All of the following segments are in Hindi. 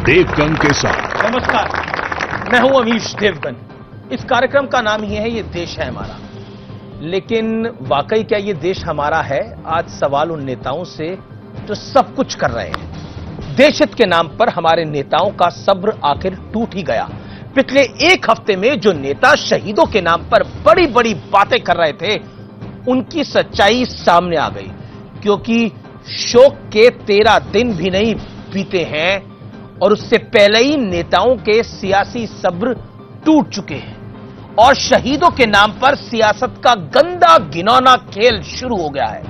देवगन के साथ। नमस्कार, मैं हूं अमीश देवगन। इस कार्यक्रम का नाम ही है ये देश है हमारा। लेकिन वाकई क्या ये देश हमारा है? आज सवाल उन नेताओं से जो सब कुछ कर रहे हैं। देश हित के नाम पर हमारे नेताओं का सब्र आखिर टूट ही गया। पिछले एक हफ्ते में जो नेता शहीदों के नाम पर बड़ी बड़ी बातें कर रहे थे, उनकी सच्चाई सामने आ गई। क्योंकि शोक के 13 दिन भी नहीं बीते हैं और उससे पहले ही नेताओं के सियासी सब्र टूट चुके हैं और शहीदों के नाम पर सियासत का गंदा घिनौना खेल शुरू हो गया है।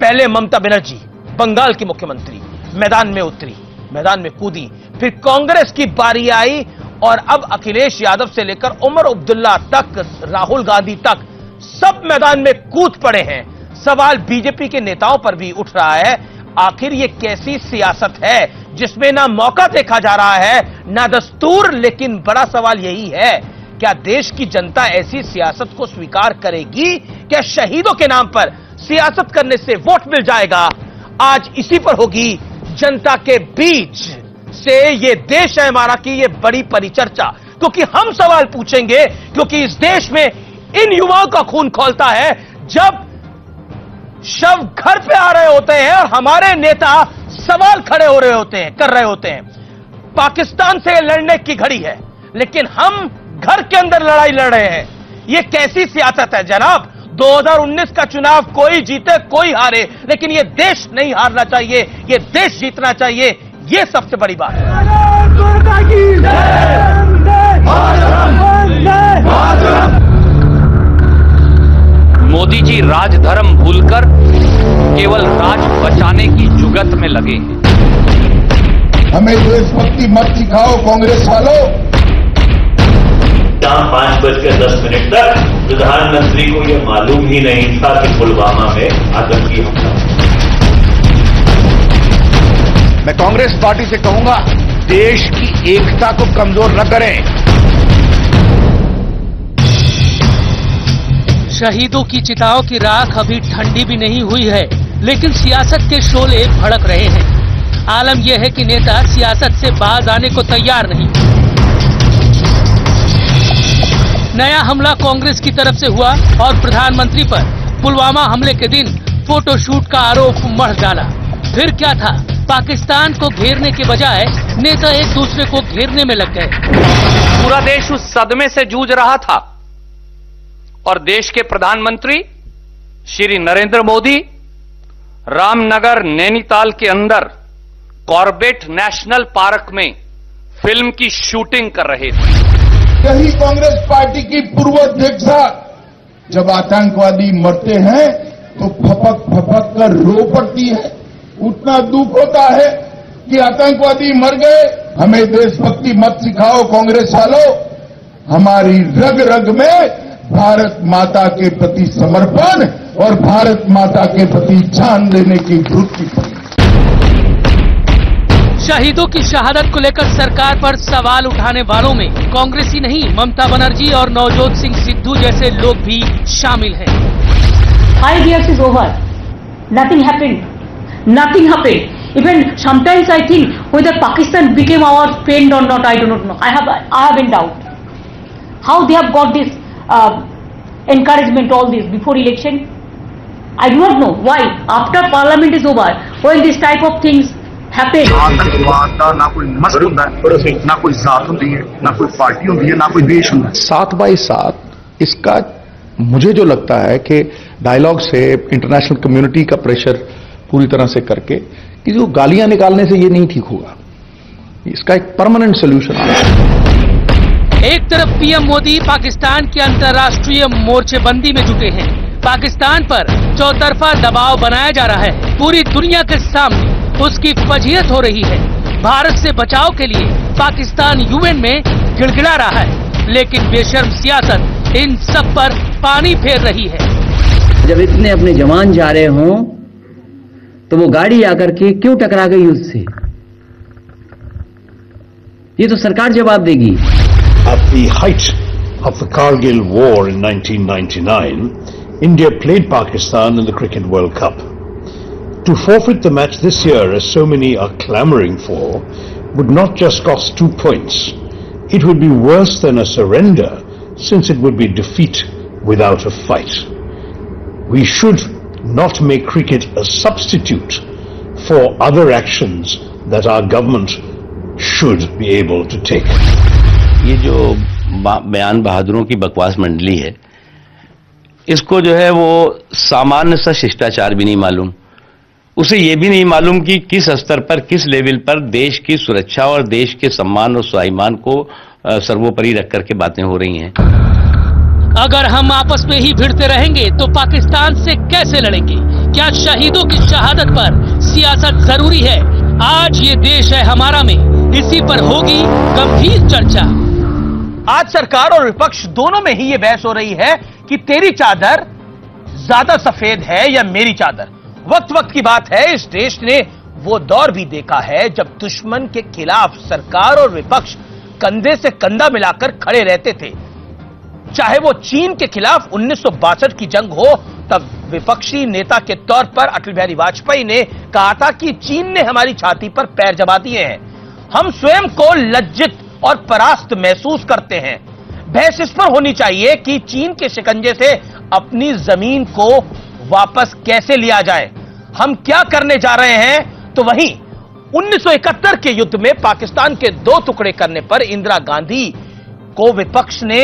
पहले ममता बनर्जी, बंगाल की मुख्यमंत्री, मैदान में उतरी, मैदान में कूदी। फिर कांग्रेस की बारी आई और अब अखिलेश यादव से लेकर उमर अब्दुल्ला तक, राहुल गांधी तक सब मैदान में कूद पड़े हैं। सवाल बीजेपी के नेताओं पर भी उठ रहा है, आखिर ये कैसी सियासत है जिसमें ना मौका देखा जा रहा है ना दस्तूर। लेकिन बड़ा सवाल यही है, क्या देश की जनता ऐसी सियासत को स्वीकार करेगी? क्या शहीदों के नाम पर सियासत करने से वोट मिल जाएगा? आज इसी पर होगी जनता के बीच से ये देश है हमारा की ये बड़ी परिचर्चा। क्योंकि हम सवाल पूछेंगे, क्योंकि इस देश में इन युवाओं का खून खौलता है जब शव घर पे आ रहे होते हैं और हमारे नेता सवाल खड़े हो रहे होते हैं, कर रहे होते हैं। पाकिस्तान से लड़ने की घड़ी है, लेकिन हम घर के अंदर लड़ाई लड़ रहे हैं। यह कैसी सियासत है जनाब? 2019 का चुनाव कोई जीते कोई हारे, लेकिन यह देश नहीं हारना चाहिए, यह देश जीतना चाहिए। यह सबसे बड़ी बात है। मोदी जी राजधर्म भूलकर केवल राज बचाने की जुगत में लगे हैं। हमें देशभक्ति मत सिखाओ कांग्रेस वालों। शाम 5:10 तक प्रधानमंत्री को यह मालूम ही नहीं था कि पुलवामा में आतंकी हमला। मैं कांग्रेस पार्टी से कहूंगा, देश की एकता को कमजोर न करें। शहीदों की चिताओं की राख अभी ठंडी भी नहीं हुई है, लेकिन सियासत के शोले भड़क रहे हैं। आलम यह है कि नेता सियासत से बाज आने को तैयार नहीं। नया हमला कांग्रेस की तरफ से हुआ और प्रधानमंत्री पर पुलवामा हमले के दिन फोटोशूट का आरोप मढ़ डाला। फिर क्या था? पाकिस्तान को घेरने के बजाय नेता एक दूसरे को घेरने में लग गए। पूरा देश उस सदमे से जूझ रहा था और देश के प्रधानमंत्री श्री नरेंद्र मोदी रामनगर नैनीताल के अंदर कॉर्बेट नेशनल पार्क में फिल्म की शूटिंग कर रहे थे। यही कांग्रेस पार्टी की पूर्व अध्यक्षा जब आतंकवादी मरते हैं तो फपक फपक कर रो पड़ती है। उतना दुख होता है कि आतंकवादी मर गए। हमें देशभक्ति मत सिखाओ कांग्रेस वालों। हमारी रग रग में भारत माता के प्रति समर्पण और भारत माता के प्रति जान देने की वृत्ति पड़ी। शहीदों की शहादत को लेकर सरकार पर सवाल उठाने वालों में कांग्रेस ही नहीं, ममता बनर्जी और नवजोत सिंह सिद्धू जैसे लोग भी शामिल हैं। 5 years is over. Nothing happened. Nothing happened. Even sometimes I think whether Pakistan became our friend or not, I do not know. I have in doubt. How they have got this encouragement, all this before election? I do not know. Why? After Parliament is over, when this type of things happen. ना कोई मस्त होता है, ना कोई जात होती है, ना कोई पार्टी होती है, ना कोई देश होता है। 7 by 7 इसका मुझे जो लगता है कि डायलॉग से, इंटरनेशनल कम्युनिटी का प्रेशर पूरी तरह से करके, कि जो गालियां निकालने से ये नहीं ठीक होगा। इसका एक परमानेंट सोल्यूशन है। एक तरफ पीएम मोदी पाकिस्तान की अंतर्राष्ट्रीय मोर्चेबंदी में जुटे हैं। पाकिस्तान पर चौतरफा दबाव बनाया जा रहा है। पूरी दुनिया के सामने उसकी फजीहत हो रही है। भारत से बचाव के लिए पाकिस्तान यूएन में गिड़गिड़ा रहा है, लेकिन बेशर्म सियासत इन सब पर पानी फेर रही है। जब इतने अपने जवान जा रहे हों तो वो गाड़ी आकर के क्यों टकरा गई उससे? ये तो सरकार जवाब देगी। At the height of the Kargil war in 1999, India played Pakistan in the Cricket World Cup. To forfeit the match this year, as so many are clamoring for, would not just cost 2 points. It would be worse than a surrender, since it would be defeat without a fight. We should not make cricket a substitute for other actions that our government should be able to take. ये जो बयान बहादुरों की बकवास मंडली है, इसको जो है वो सामान्य सा शिष्टाचार भी नहीं मालूम। उसे ये भी नहीं मालूम कि किस स्तर पर, किस लेवल पर देश की सुरक्षा और देश के सम्मान और स्वाभिमान को सर्वोपरि रख करके बातें हो रही हैं। अगर हम आपस में ही भिड़ते रहेंगे तो पाकिस्तान से कैसे लड़ेंगे? क्या शहीदों की शहादत पर सियासत जरूरी है? आज ये देश है हमारा में इसी पर होगी गंभीर चर्चा। आज सरकार और विपक्ष दोनों में ही ये बहस हो रही है कि तेरी चादर ज्यादा सफेद है या मेरी चादर। वक्त वक्त की बात है, इस देश ने वो दौर भी देखा है जब दुश्मन के खिलाफ सरकार और विपक्ष कंधे से कंधा मिलाकर खड़े रहते थे। चाहे वो चीन के खिलाफ 1962 की जंग हो, तब विपक्षी नेता के तौर पर अटल बिहारी वाजपेयी ने कहा था कि चीन ने हमारी छाती पर पैर जमा दिए हैं। हम स्वयं को लज्जित और परास्त महसूस करते हैं। बहस इस पर होनी चाहिए कि चीन के शिकंजे से अपनी जमीन को वापस कैसे लिया जाए। हम क्या करने जा रहे हैं? तो वहीं 1971 के युद्ध में पाकिस्तान के 2 टुकड़े करने पर इंदिरा गांधी को विपक्ष ने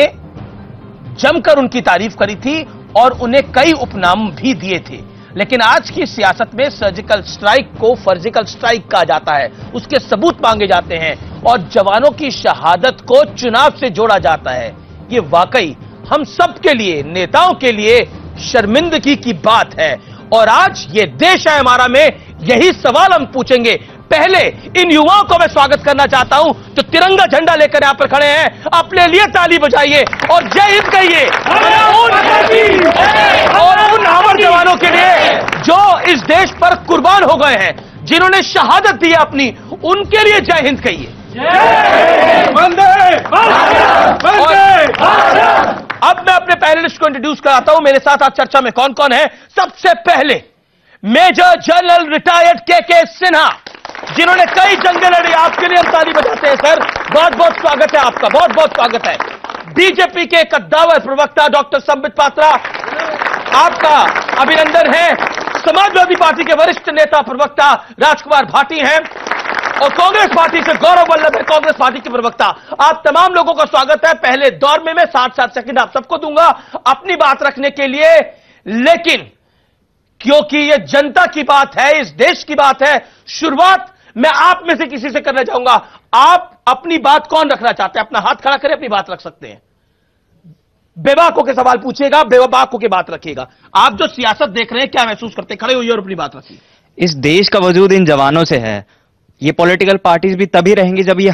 जमकर उनकी तारीफ करी थी और उन्हें कई उपनाम भी दिए थे। लेकिन आज की सियासत में सर्जिकल स्ट्राइक को फर्जिकल स्ट्राइक कहा जाता है, उसके सबूत मांगे जाते हैं और जवानों की शहादत को चुनाव से जोड़ा जाता है। ये वाकई हम सब के लिए, नेताओं के लिए शर्मिंदगी की बात है। और आज ये देश है हमारा में यही सवाल हम पूछेंगे। पहले इन युवाओं को मैं स्वागत करना चाहता हूं जो तिरंगा झंडा लेकर यहां पर खड़े हैं। अपने लिए ताली बजाइए और जय हिंद कहिए। और उन हमर जवानों के लिए जो इस देश पर कुर्बान हो गए हैं, जिन्होंने शहादत दी अपनी, उनके लिए जय हिंद कहिए। अब मैं अपने पैनलिस्ट को इंट्रोड्यूस कराता हूं। मेरे साथ आज चर्चा में कौन कौन है। सबसे पहले मेजर जनरल रिटायर्ड के सिन्हा, जिन्होंने कई जंगें लड़ी। आपके लिए हम ताली बजाते हैं सर, बहुत बहुत स्वागत है आपका, बहुत बहुत स्वागत है। बीजेपी के कद्दावर प्रवक्ता डॉक्टर संबित पात्रा, आपका अभिनंदन है। समाजवादी पार्टी के वरिष्ठ नेता प्रवक्ता राजकुमार भाटी हैं और कांग्रेस पार्टी से गौरव वल्लभ है, कांग्रेस पार्टी के प्रवक्ता। आप तमाम लोगों का स्वागत है। पहले दौर में मैं 60 सेकंड आप सबको दूंगा अपनी बात रखने के लिए, लेकिन क्योंकि यह जनता की बात है, इस देश की बात है, शुरुआत मैं आप में से किसी से करना चाहूंगा। आप अपनी बात कौन रखना चाहते हैं? अपना हाथ खड़ा करें, अपनी बात रख सकते हैं। बेबाक होकर सवाल पूछिएगा, बेबाक होकर बात रखिएगा। आप जो सियासत देख रहे हैं, क्या महसूस करते हैं? खड़े होइए और अपनी बात रखिए। इस देश का वजूद इन जवानों से है। ये पॉलिटिकल पार्टीज भी तभी रहेंगी जब ये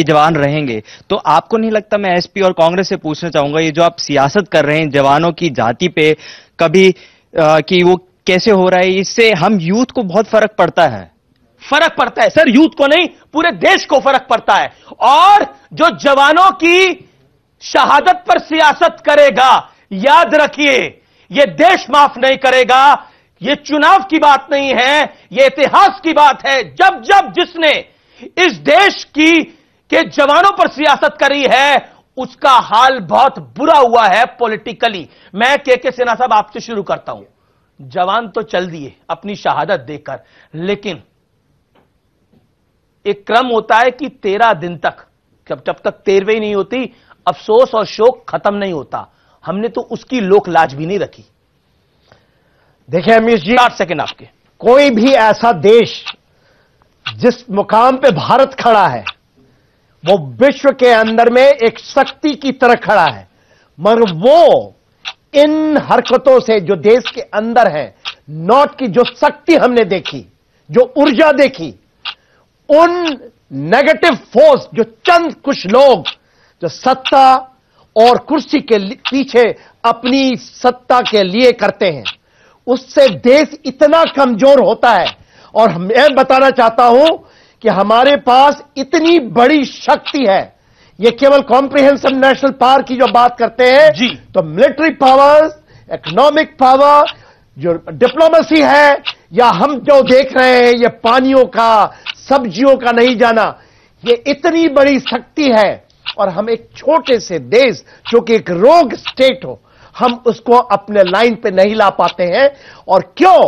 जवान रहेंगे। तो आपको नहीं लगता, मैं एसपी और कांग्रेस से पूछना चाहूंगा, ये जो आप सियासत कर रहे हैं जवानों की जाति पे, कभी कि वो कैसे हो रहा है, इससे हम यूथ को बहुत फर्क पड़ता है। फर्क पड़ता है सर, यूथ को नहीं, पूरे देश को फर्क पड़ता है। और जो जवानों की शहादत पर सियासत करेगा, याद रखिए, यह देश माफ नहीं करेगा। यह चुनाव की बात नहीं है, यह इतिहास की बात है। जब जब जिसने इस देश के जवानों पर सियासत करी है, उसका हाल बहुत बुरा हुआ है पॉलिटिकली। मैं के सिन्हा साहब आपसे शुरू करता हूं। जवान तो चल दिए अपनी शहादत देकर, लेकिन एक क्रम होता है कि 13 दिन तक, जब तक 13वीं नहीं होती, अफसोस और शोक खत्म नहीं होता। हमने तो उसकी लोक लाज भी नहीं रखी। देखिए अमीश जी, 8 सेकंड आपके। कोई भी ऐसा देश जिस मुकाम पे भारत खड़ा है, वो विश्व के अंदर में एक शक्ति की तरह खड़ा है, मगर वो इन हरकतों से जो देश के अंदर है, नॉट की जो शक्ति हमने देखी, जो ऊर्जा देखी, उन नेगेटिव फोर्स जो चंद कुछ लोग जो सत्ता और कुर्सी के पीछे अपनी सत्ता के लिए करते हैं, उससे देश इतना कमजोर होता है। और मैं बताना चाहता हूं कि हमारे पास इतनी बड़ी शक्ति है। ये केवल कॉम्प्रिहेंसिव नेशनल पावर की जो बात करते हैं जी, तो मिलिट्री पावर्स, इकोनॉमिक पावर, जो डिप्लोमेसी है, या हम जो देख रहे हैं ये पानियों का, सब्जियों का नहीं जाना, ये इतनी बड़ी शक्ति है और हम एक छोटे से देश जो कि एक रोग स्टेट हो, हम उसको अपने लाइन पे नहीं ला पाते हैं। और क्यों?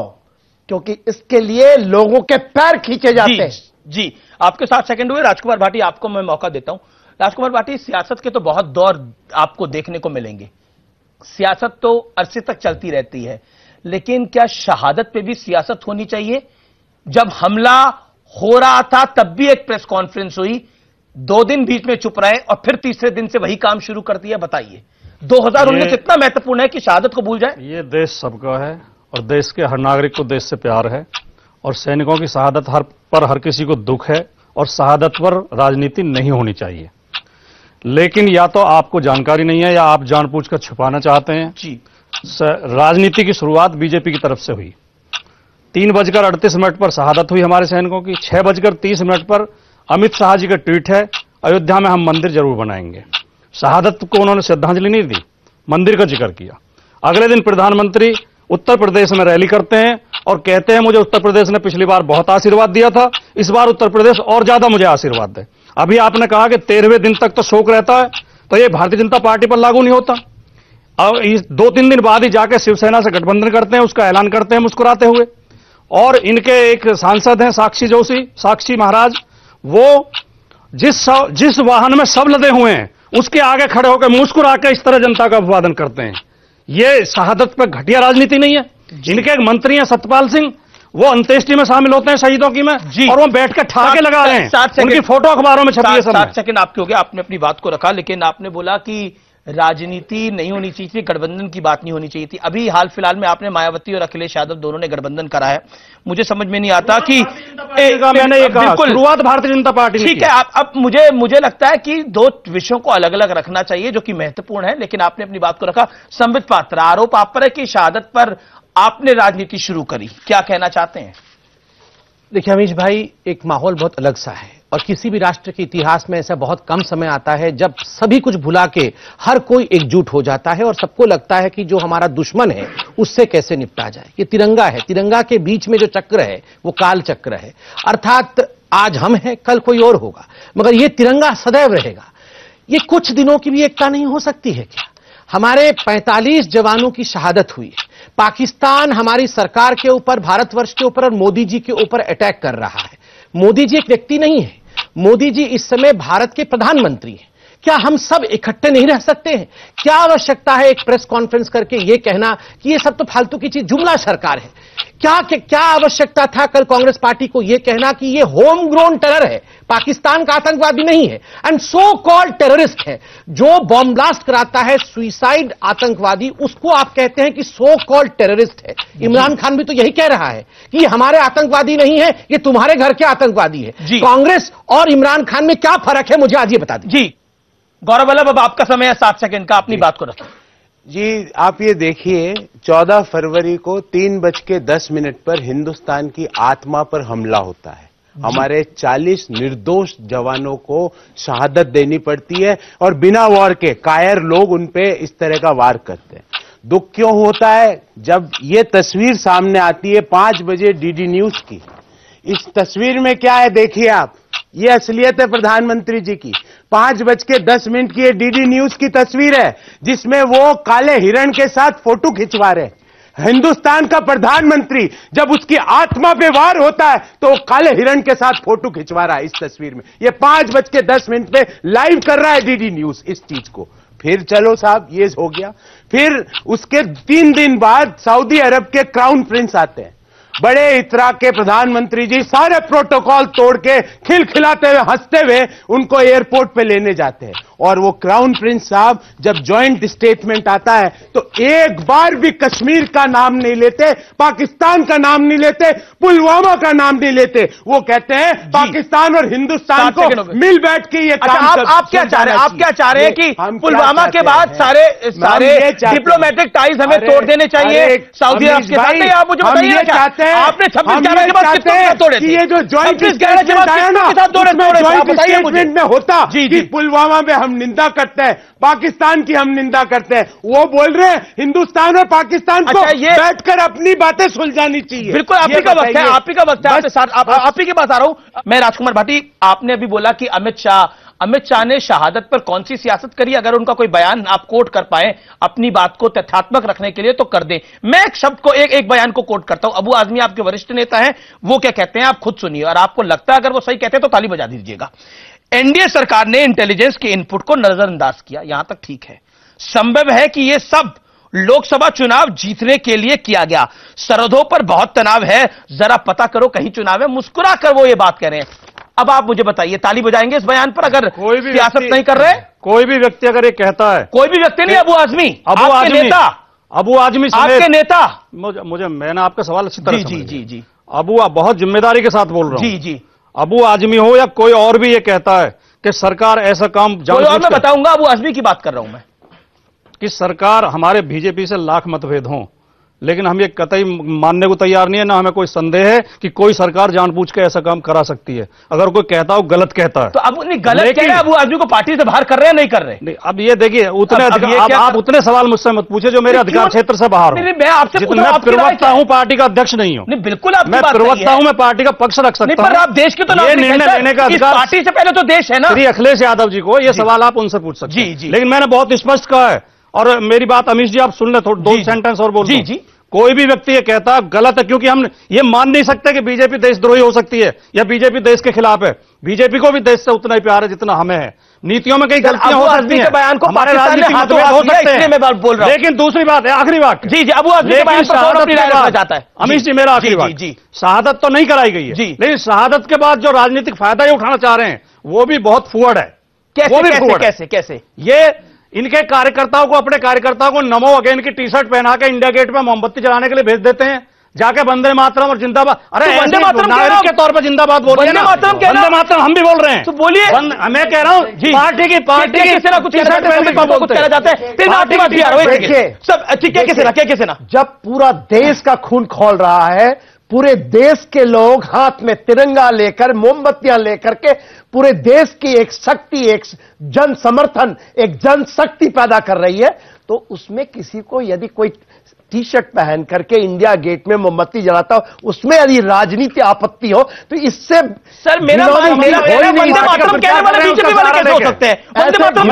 क्योंकि इसके लिए लोगों के पैर खींचे जाते हैं। जी, आपके 7 सेकंड हुए। राजकुमार भाटी, आपको मैं मौका देता हूं। राजकुमार भाटी, सियासत के तो बहुत दौर आपको देखने को मिलेंगे, सियासत तो अरसे तक चलती रहती है, लेकिन क्या शहादत पे भी सियासत होनी चाहिए? जब हमला हो रहा था तब भी एक प्रेस कॉन्फ्रेंस हुई, 2 दिन बीच में चुप रहे और फिर तीसरे दिन से वही काम शुरू कर दिया। बताइए 2019 इतना महत्वपूर्ण है कि शहादत को भूल जाए? ये देश सबका है और देश के हर नागरिक को देश से प्यार है और सैनिकों की शहादत हर किसी को दुख है और शहादत पर राजनीति नहीं होनी चाहिए। लेकिन या तो आपको जानकारी नहीं है या आप जानबूझकर छुपाना चाहते हैं। जी, राजनीति की शुरुआत बीजेपी की तरफ से हुई। 3:38 पर शहादत हुई हमारे सैनिकों की। 6:30 पर अमित शाह जी का ट्वीट है, अयोध्या में हम मंदिर जरूर बनाएंगे। शहादत को उन्होंने श्रद्धांजलि नहीं दी, मंदिर का जिक्र किया। अगले दिन प्रधानमंत्री उत्तर प्रदेश में रैली करते हैं और कहते हैं मुझे उत्तर प्रदेश ने पिछली बार बहुत आशीर्वाद दिया था, इस बार उत्तर प्रदेश और ज्यादा मुझे आशीर्वाद दे। अभी आपने कहा कि 13वें दिन तक तो शोक रहता है, तो ये भारतीय जनता पार्टी पर लागू नहीं होता। अब 2-3 दिन बाद ही जाके शिवसेना से गठबंधन करते हैं, उसका ऐलान करते हैं मुस्कुराते हुए। और इनके एक सांसद हैं साक्षी महाराज, वो जिस वाहन में सब लदे हुए हैं उसके आगे खड़े होकर मुस्कुरा के इस तरह जनता का अभिवादन करते हैं। ये शहादत पर घटिया राजनीति नहीं है? इनके एक मंत्री हैं सत्यपाल सिंह, वो अंत्येष्टि में शामिल होते हैं शहीदों की में जी, और वो बैठ के ठहाके लगा रहे हैं, उनकी फोटो अखबारों में छपी है। 7 सेकंड आपके हो गए, आपने अपनी बात को रखा, लेकिन आपने बोला कि राजनीति नहीं होनी चाहिए थी, गठबंधन की बात नहीं होनी चाहिए थी। अभी हाल फिलहाल में आपने मायावती और अखिलेश यादव दोनों ने गठबंधन करा है। मुझे समझ में नहीं आता कि मैंने ये कहा शुरुआत भारतीय जनता पार्टी ठीक है। अब मुझे लगता है कि 2 विषयों को अलग अलग रखना चाहिए जो कि महत्वपूर्ण है, लेकिन आपने अपनी बात को रखा। संबित पात्रा, आरोप आप पर है कि शहादत पर आपने राजनीति शुरू करी, क्या कहना चाहते हैं? देखिए अमीश भाई, एक माहौल बहुत अलग सा है और किसी भी राष्ट्र के इतिहास में ऐसा बहुत कम समय आता है जब सभी कुछ भुला के हर कोई एकजुट हो जाता है और सबको लगता है कि जो हमारा दुश्मन है उससे कैसे निपटा जाए। ये तिरंगा है, तिरंगा के बीच में जो चक्र है वो काल चक्र है, अर्थात आज हम हैं कल कोई और होगा, मगर ये तिरंगा सदैव रहेगा। ये कुछ दिनों की भी एकता नहीं हो सकती है क्या? हमारे 45 जवानों की शहादत हुई है, पाकिस्तान हमारी सरकार के ऊपर, भारतवर्ष के ऊपर और मोदी जी के ऊपर अटैक कर रहा है। मोदी जी एक व्यक्ति नहीं है, मोदी जी इस समय भारत के प्रधानमंत्री हैं। क्या हम सब इकट्ठे नहीं रह सकते हैं? क्या आवश्यकता है एक प्रेस कॉन्फ्रेंस करके यह कहना कि ये सब तो फालतू की चीज, जुमला सरकार है? क्या आवश्यकता था कल कांग्रेस पार्टी को यह कहना कि ये होम ग्रोन टेरर है, पाकिस्तान का आतंकवादी नहीं है, एंड सो कॉल्ड टेररिस्ट है, जो बॉम्ब ब्लास्ट कराता है, सुइसाइड आतंकवादी, उसको आप कहते हैं कि सो कॉल्ड टेररिस्ट है। इमरान खान भी तो यही कह रहा है कि ये हमारे आतंकवादी नहीं है, ये तुम्हारे घर के आतंकवादी है। कांग्रेस और इमरान खान में क्या फर्क है, मुझे आज ये बता दीजिए। जी गौरव वल्लभ, अब आपका समय है 7 सेकंड का, अपनी बात को रखें। जी आप ये देखिए, 14 फरवरी को 3:10 पर हिंदुस्तान की आत्मा पर हमला होता है। हमारे 40 निर्दोष जवानों को शहादत देनी पड़ती है और बिना वार के कायर लोग उन पे इस तरह का वार करते हैं। दुख क्यों होता है? जब ये तस्वीर सामने आती है 5 बजे डीडी न्यूज की, इस तस्वीर में क्या है देखिए आप, ये असलियत है प्रधानमंत्री जी की। 5:10 की ये डीडी न्यूज की तस्वीर है जिसमें वो काले हिरण के साथ फोटो खिंचवा रहे। हिंदुस्तान का प्रधानमंत्री जब उसकी आत्मा पे वार होता है तो वो काले हिरण के साथ फोटो खिंचवा रहा है। इस तस्वीर में ये 5:10 पे लाइव कर रहा है डीडी न्यूज इस चीज को। फिर चलो साहब ये हो गया, फिर उसके 3 दिन बाद सऊदी अरब के क्राउन प्रिंस आते हैं, बड़े इतरा के प्रधानमंत्री जी सारे प्रोटोकॉल तोड़ के खिलखिलाते हुए हंसते हुए उनको एयरपोर्ट पे लेने जाते हैं। और वो क्राउन प्रिंस साहब जब जॉइंट स्टेटमेंट आता है तो एक बार भी कश्मीर का नाम नहीं लेते, पाकिस्तान का नाम नहीं लेते, पुलवामा का नाम नहीं लेते। वो कहते हैं पाकिस्तान और हिंदुस्तान को मिल बैठ के ये काम। आप क्या चाह रहे हैं? आप क्या चाह रहे हैं कि पुलवामा के बाद सारे डिप्लोमेटिक टाइज हमें तोड़ देने चाहिए सऊदी अरब के साथ? आप मुझे बताइए चाहते हैं, आपने 26/11 के बाद किसके साथ तोड़े थे? ये जो जॉइंट 26/11 के बाद किसके साथ तोड़े थे? जॉइंट बताइए मुझे। स्टेटमेंट में होता कि पुलवामा में हम निंदा करते हैं, पाकिस्तान की हम निंदा करते हैं, वो बोल रहे हैं हिंदुस्तान और पाकिस्तान को बैठकर अपनी बातें सुलझानी चाहिए। बिल्कुल आप ही का वक्त है, आप ही का वक्त है, आप ही के पास आ रहा हूं मैं। राजकुमार भाटी, आपने अभी बोला कि अमित शाह ने शहादत पर कौन सी सियासत करी? अगर उनका कोई बयान आप कोट कर पाए अपनी बात को तथ्यात्मक रखने के लिए तो कर दें। मैं एक शब्द को एक बयान को कोट करता हूं। अबू आजमी आपके वरिष्ठ नेता हैं, वो क्या कहते हैं आप खुद सुनिए, और आपको लगता है अगर वो सही कहते हैं तो ताली बजा दीजिएगा। एनडीए सरकार ने इंटेलिजेंस के इनपुट को नजरअंदाज किया, यहां तक ठीक है। संभव है कि यह सब लोकसभा चुनाव जीतने के लिए किया गया। सरहदों पर बहुत तनाव है, जरा पता करो कहीं चुनाव है, मुस्कुरा कर वो ये बात कह रहे हैं। अब आप मुझे बताइए, ताली बजाएंगे इस बयान पर अगर कोई भी सियासत नहीं कर रहे? कोई भी व्यक्ति अगर ये कहता है, कोई भी व्यक्ति नहीं, अबू आजमी आपके नेता, मैंने आपका सवाल अच्छी तरह जी अबू बहुत जिम्मेदारी के साथ बोल रहा हूं। जी अबू आजमी हो या कोई और भी ये कहता है कि सरकार ऐसा काम मैं बताऊंगा, अबू आजमी की बात कर रहा हूं मैं, कि सरकार हमारे बीजेपी से लाख मतभेद हों, लेकिन हम ये कतई मानने को तैयार नहीं है, ना हमें कोई संदेह है कि कोई सरकार जानबूझ के ऐसा काम करा सकती है। अगर कोई कहता हो गलत कहता है तो अब नहीं गलत कह रहे हैं, अबू आजमी को पार्टी से बाहर कर रहे हैं, नहीं कर रहे? नहीं, अब ये देखिए आप उतने सवाल मुझसे मत पूछे जो मेरे अधिकार क्षेत्र से बाहर हो। मैं आपसे प्रवक्ता हूं, पार्टी का अध्यक्ष नहीं हूं। बिल्कुल मैं प्रवक्ता हूं, मैं पार्टी का पक्ष रख सकता हूं, पर आप देश के तो निर्णय लेने का अधिकार, पार्टी से पहले तो देश है ना। श्री अखिलेश यादव जी को ये सवाल आप उनसे पूछ सकते हैं, लेकिन मैंने बहुत स्पष्ट कहा है। और मेरी बात अमीश जी आप सुन ले, थोड़ा 2 सेंटेंस और बोल जी। कोई भी व्यक्ति ये कहता गलत है, क्योंकि हम ये मान नहीं सकते कि बीजेपी देशद्रोही हो सकती है या बीजेपी देश के खिलाफ है। बीजेपी को भी देश से उतना ही प्यार है जितना हमें है। नीतियों में कई गलतियां हो सकती हैं, बयान को हमारे राजनीतिक मतभेद हो सकते हैं, मैं बात बोल रहा हूं। लेकिन दूसरी बात है, आखिरी बात जी अबू आजमी के बयान पर कौन अपनी राय रखना चाहता है? अमीश जी मेरा आखिरी बात, शहादत तो नहीं कराई गई है, लेकिन शहादत के बाद जो राजनीतिक फायदा ये उठाना चाह रहे हैं वो भी बहुत फुअड़ है। कैसे? ये इनके कार्यकर्ताओं को, अपने कार्यकर्ताओं को नमो अगेन की टी शर्ट पहना के इंडिया गेट में मोमबत्ती जलाने के लिए भेज देते हैं, जाके वंदे मातरम और जिंदाबाद। अरे वंदे मातरम नागरिक के तौर पर जिंदाबाद बोल रहे हैं, वंदे मातरम हम भी बोल रहे हैं, तो बोलिए। मैं कह रहा हूं पार्टी की टी शर्ट कहना चाहते हैं। जब पूरा देश का खून खौल रहा है, पूरे देश के लोग हाथ में तिरंगा लेकर, मोमबत्तियां लेकर के पूरे देश की एक शक्ति, एक जन समर्थन, एक जनशक्ति पैदा कर रही है, तो उसमें किसी को यदि कोई टी शर्ट पहन करके इंडिया गेट में मोमबत्ती जलाता हो, उसमें यदि राजनीति आपत्ति हो, तो इससे सर मेरा वंदे मातरम कहने वाले बीजेपी वाले कैसे हो सकते हैं? वंदे मातरम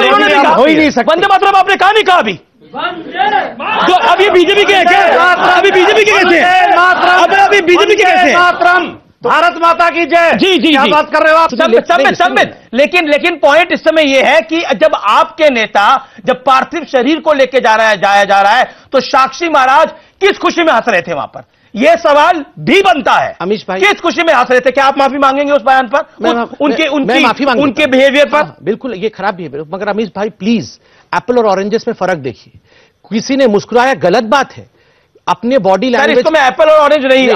हो ही नहीं सकते। वंदे मातरम आपने कहा नहीं कहा अभी? तो अभी बीजेपी के क्या? अभी बीजेपी के कैसे? अभी बीजेपी के कैसे? भारत माता की जय। जी क्या बात कर रहे हो आप? सम्मित। लेकिन पॉइंट इस समय यह है कि जब आपके नेता जब पार्थिव शरीर को लेके जाया जा रहा है तो साक्षी महाराज किस खुशी में हंस रहे थे वहां पर? यह सवाल भी बनता है अमीश भाई, किस खुशी में हंस रहे थे? क्या आप माफी मांगेंगे उस बयान पर, उनके बिहेवियर पर? बिल्कुल ये खराब बिहेवियर, मगर अमीश भाई प्लीज एप्पल और ऑरेंजेस में फर्क देखिए। किसी ने मुस्कुराया गलत बात है, अपने बॉडी लैंग्वेज। इसको मैं एप्पल और ऑरेंज नहीं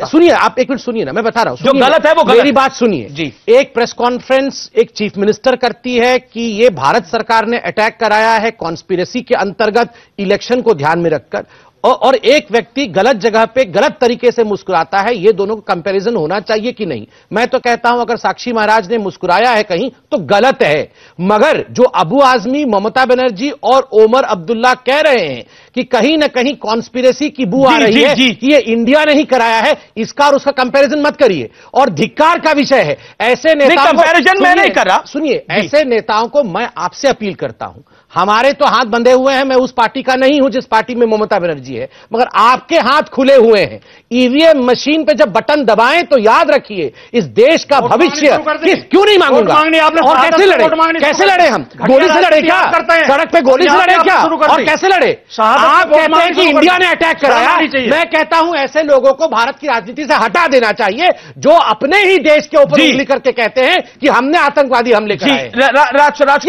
सुनिए, आप एक मिनट सुनिए ना, मैं बता रहा हूं जो गलत है वो गलत। मेरी बात सुनिए जी। एक प्रेस कॉन्फ्रेंस एक चीफ मिनिस्टर करती है कि ये भारत सरकार ने अटैक कराया है कॉन्स्पिरेसी के अंतर्गत इलेक्शन को ध्यान में रखकर, और एक व्यक्ति गलत जगह पे गलत तरीके से मुस्कुराता है। ये दोनों का कंपैरिजन होना चाहिए कि नहीं? मैं तो कहता हूं अगर साक्षी महाराज ने मुस्कुराया है कहीं तो गलत है, मगर जो अबू आजमी, ममता बनर्जी और ओमर अब्दुल्ला कह रहे हैं कि कहीं ना कहीं कॉन्स्पिरेसी की बू आ रही है कि ये इंडिया ने ही कराया है, इसका और उसका कंपैरिजन मत करिए, और धिक्कार का विषय है। ऐसे नेताओं को कंपैरिजन मैं नहीं कर रहा। सुनिए, ऐसे नेताओं को मैं आपसे अपील करता हूं, हमारे तो हाथ बंधे हुए हैं, मैं उस पार्टी का नहीं हूं जिस पार्टी में ममता बनर्जी है, मगर आपके हाथ खुले हुए हैं। ईवीएम मशीन पे जब बटन दबाएं तो याद रखिए इस देश का भविष्य क्यों नहीं मांगूंगा? और कैसे लड़े? कैसे लड़े? हम गोली से लड़े क्या? सड़क पे गोली से लड़े क्या? और कैसे लड़े? आप कहते हैं कि इंडिया ने अटैक कराया, मैं कहता हूं ऐसे लोगों को भारत की राजनीति से हटा देना चाहिए जो अपने ही देश के ऊपर उंगली करके कहते हैं कि हमने आतंकवादी हमले कराए।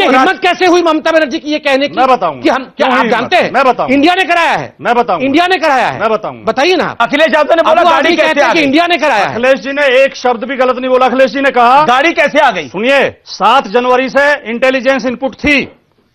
हिम्मत कैसे हुई ममता बनर्जी की ये कहने की? मैं बताऊंगा। कि हम क्या आप जानते हैं? मैं बताऊंगा। इंडिया ने कराया है। मैं बताऊंगा। इंडिया ने कराया है। मैं बताऊंगा। बताइए ना। अखिलेश यादव ने बोला गाड़ी कैसे आ गई? इंडिया ने कराया है। अखिलेश जी ने एक शब्द भी गलत नहीं बोला। अखिलेश जी ने कहा गाड़ी कैसे आ गई? सुनिए, 7 जनवरी से इंटेलिजेंस इनपुट थी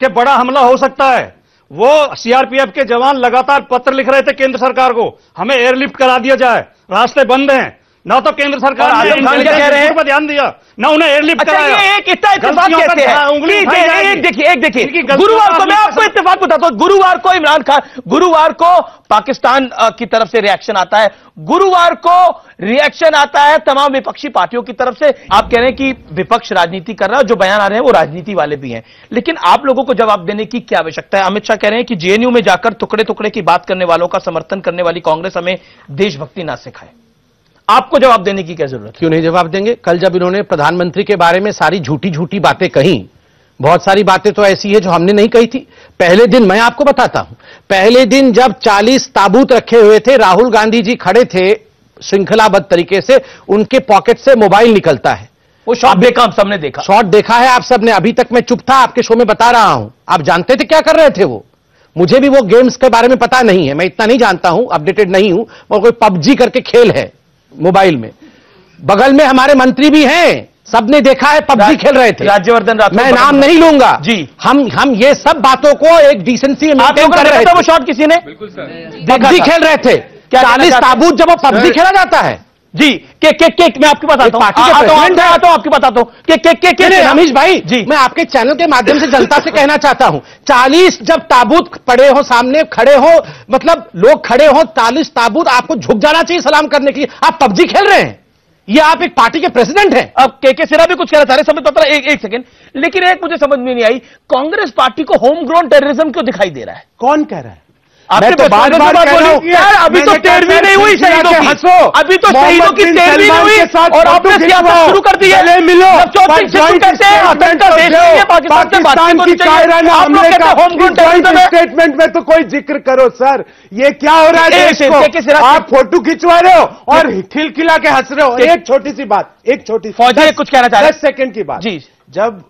कि बड़ा हमला हो सकता है। वो सीआरपीएफ के जवान लगातार पत्र लिख रहे थे केंद्र सरकार को, हमें एयरलिफ्ट करा दिया जाए, रास्ते बंद हैं। ना तो केंद्र सरकार ने कह रहे हैं पर ध्यान दिया, ना उन्हें एयरलिफ्ट कराया। ये एक इतना इत्तेफाक कैसे है? एक देखिए गुरुवार को, मैं आपको इत्तेफाक बताता हूं, गुरुवार को इमरान खान, गुरुवार को पाकिस्तान की तरफ से रिएक्शन आता है, गुरुवार को रिएक्शन आता है तमाम विपक्षी पार्टियों की तरफ से। आप कह रहे हैं कि विपक्ष राजनीति कर रहा है, जो बयान आ रहे हैं वो राजनीति वाले भी हैं, लेकिन आप लोगों को जवाब देने की क्या आवश्यकता है? अमित शाह कह रहे हैं कि जेएनयू में जाकर टुकड़े टुकड़े की बात करने वालों का समर्थन करने वाली कांग्रेस हमें देशभक्ति ना सिखाए। आपको जवाब देने की क्या जरूरत है? क्यों नहीं जवाब देंगे? कल जब इन्होंने प्रधानमंत्री के बारे में सारी झूठी झूठी बातें कही, बहुत सारी बातें तो ऐसी है जो हमने नहीं कही थी। पहले दिन मैं आपको बताता हूं, पहले दिन जब 40 ताबूत रखे हुए थे, राहुल गांधी जी खड़े थे श्रृंखलाबद्ध तरीके से, उनके पॉकेट से मोबाइल निकलता है। वो शॉट देखा, हम सबने देखा, शॉट देखा है आप सबने। अभी तक मैं चुप था, आपके शो में बता रहा हूं। आप जानते थे क्या कर रहे थे वो? मुझे भी वो गेम्स के बारे में पता नहीं है, मैं इतना नहीं जानता हूं, अपडेटेड नहीं हूं। और कोई पबजी करके खेल है मोबाइल में, बगल में हमारे मंत्री भी हैं, सबने देखा है पबजी खेल रहे थे। राज्यवर्धन राठौर, मैं नाम नहीं लूंगा जी। हम ये सब बातों को एक डिसेंसी में मेंटेन कर रहे थे। वो शॉट किसी ने पबजी खेल रहे थे, 40 ताबूत जब वो पबजी खेला जाता है जी। के मैं आपकी बताता हूं, आपकी बताता हूं रमेश भाई जी, मैं आपके चैनल के माध्यम से जनता से कहना चाहता हूं, 40 जब ताबूत पड़े हो, सामने खड़े हो, मतलब लोग खड़े हो, 40 ताबूत, आपको झुक जाना चाहिए सलाम करने के लिए। आप पबजी खेल रहे हैं, ये आप एक पार्टी के प्रेसिडेंट हैं। अब के सिरा भी कुछ कह रहा था, समझ पता एक सेकंड, लेकिन एक मुझे समझ में नहीं आई, कांग्रेस पार्टी को होम ग्रोन टेररिज्म क्यों दिखाई दे रहा है? कौन कह रहा है? आपने तो बार बार कह रहा हूं यार, अभी तो 13वीं नहीं हुई शहीदों की, अभी तो शहीदों की 13वीं नहीं हुई और आपने सियासत शुरू कर दी है। मिलो कहते हैं आतंक का देश नहीं है, पाकिस्तान की कायराना हमले का होम ग्रोन टेररिज्म स्टेटमेंट में तो कोई जिक्र करो सर, ये क्या हो रहा है देश को? आप फोटो खिंचवा रहे हो और खिलखिला के हंस रहे हो। एक छोटी सी बात, एक छोटी फौजी कुछ कहना चाह रहे हैं, 10 सेकंड की बात जी। जब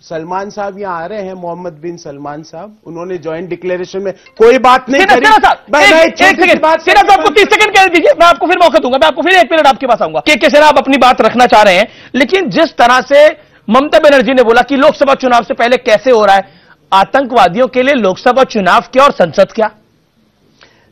सलमान साहब यहाँ आ रहे हैं, मोहम्मद बिन सलमान साहब, उन्होंने जॉइंट डिक्लेरेशन में कोई बात नहीं करी। एक सेकंड बात, सिर्फ आपको 30 सेकंड कह दीजिए, मैं आपको फिर मौका दूंगा, मैं आपको फिर 1 मिनट आपके पास आऊंगा। के सिरा आप अपनी बात रखना चाह रहे हैं, लेकिन जिस तरह से ममता बनर्जी ने बोला कि लोकसभा चुनाव से पहले कैसे हो रहा है, आतंकवादियों के लिए लोकसभा चुनाव क्या और संसद क्या?